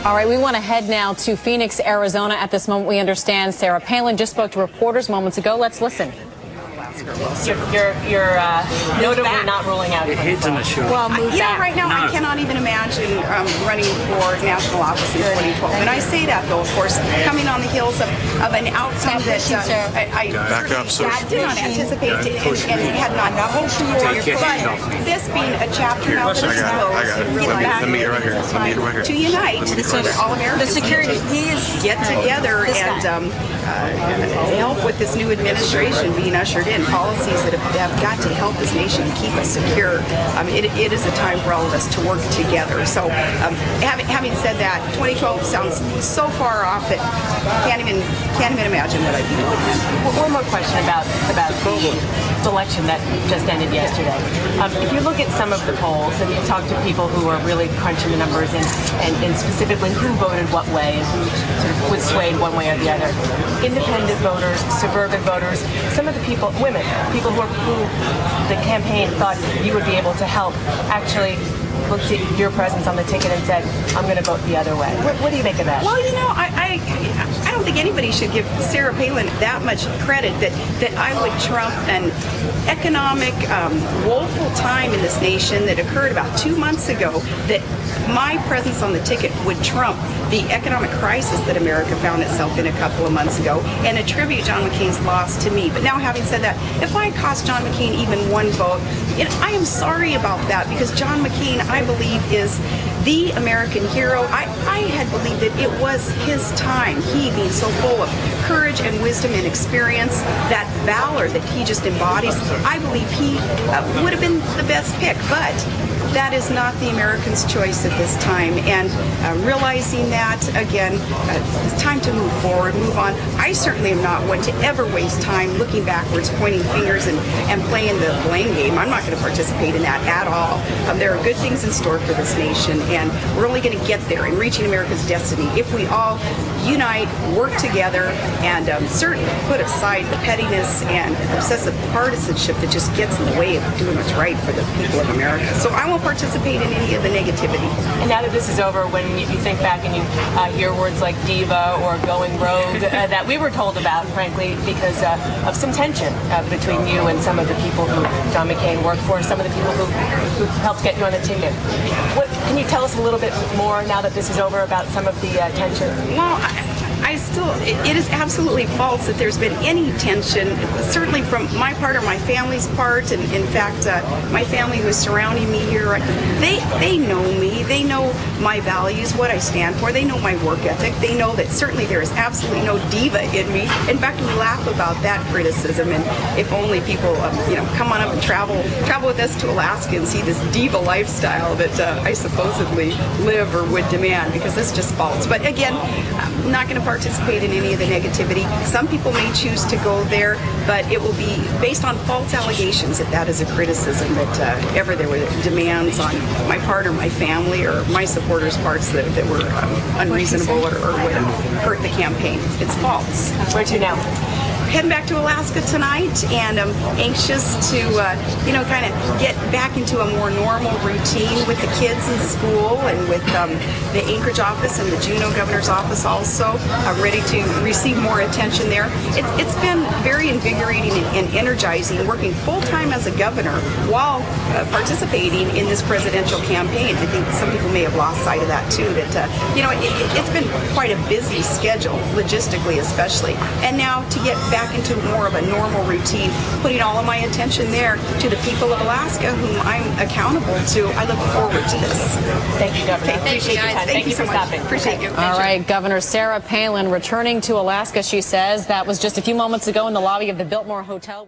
All right, we want to head now to Phoenix, Arizona. At this moment, we understand Sarah Palin just spoke to reporters moments ago. Let's listen. You're notably not ruling out. Well, right now I cannot even imagine running for national office in 2012. And I say that, though, of course, coming on the heels of an outcome that I did not anticipate and had not hoped for. But this being a chapter now that is closed, to unite all Americans, get together and help with this new administration being ushered in. Policies that have got to help this nation keep us secure. It is a time for all of us to work together. So, having said that, 2012 sounds so far off that can't even imagine what I'd be doing then. One more question about the election that just ended yesterday. If you look at some of the polls and you talk to people who are really crunching the numbers and specifically who voted what way and who sort of was swayed one way or the other, independent voters, suburban voters, some of the people, women, people who the campaign thought you would be able to help, actually looked at your presence on the ticket and said, I'm going to vote the other way. What do you make of that? Well, I don't think anybody should give Sarah Palin that much credit that I would trump an economic woeful time in this nation that occurred about 2 months ago, that my presence on the ticket would trump the economic crisis that America found itself in a couple of months ago, and attribute John McCain's loss to me. But now, having said that, if I cost John McCain even one vote, I am sorry about that, because John McCain, I believe, is the American hero. I had believed that it was his time, he being so full of courage and wisdom and experience, that valor that he just embodies. I believe he would have been the best pick, but that is not the Americans' choice at this time. And realizing that, again, it's time to move forward, move on. I certainly am not one to ever waste time looking backwards, pointing fingers and playing the blame game. I'm not going to participate in that at all. There are good things in store for this nation, and we're only going to get there in reaching America's destiny if we all unite, work together, and certainly put aside the pettiness and obsessive partisanship that just gets in the way of doing what's right for the people of America. So I won't participate in any of the negativity. And now that this is over, when you think back and you hear words like diva or going rogue that we were told about, frankly, because of some tension between you and some of the people who John McCain worked for, some of the people who helped get you on the ticket. Can you tell us a little bit more now that this is over about some of the tension? Well, it is absolutely false that there's been any tension, certainly from my part or my family's part. And in fact, my family who is surrounding me here, they know me, they know my values, what I stand for, they know my work ethic, they know that certainly there is absolutely no diva in me. In fact, we laugh about that criticism, and if only people come on up and travel with us to Alaska and see this diva lifestyle that I supposedly live or would demand, because it's just false. But again, I'm not going to participate in any of the negativity. Some people may choose to go there, but it will be based on false allegations that is a criticism that ever there were demands on my part or my family or my supporters' parts that were unreasonable or would hurt the campaign. It's false. Where to now? Heading back to Alaska tonight, and I'm anxious to, kind of get back into a more normal routine with the kids in school and with the Anchorage office and the Juneau governor's office also. I'm ready to receive more attention there. It's been very invigorating and energizing working full-time as a governor while participating in this presidential campaign. I think some people may have lost sight of that too, that, it's been quite a busy schedule, logistically especially. And now to get back into more of a normal routine, putting all of my attention there to the people of Alaska, whom I'm accountable to. I look forward to this. Thank you, Governor. Okay, Appreciate your time. Thank you so for much. stopping. Appreciate you. All right, Governor Sarah Palin returning to Alaska, she says. That was just a few moments ago in the lobby of the Biltmore Hotel.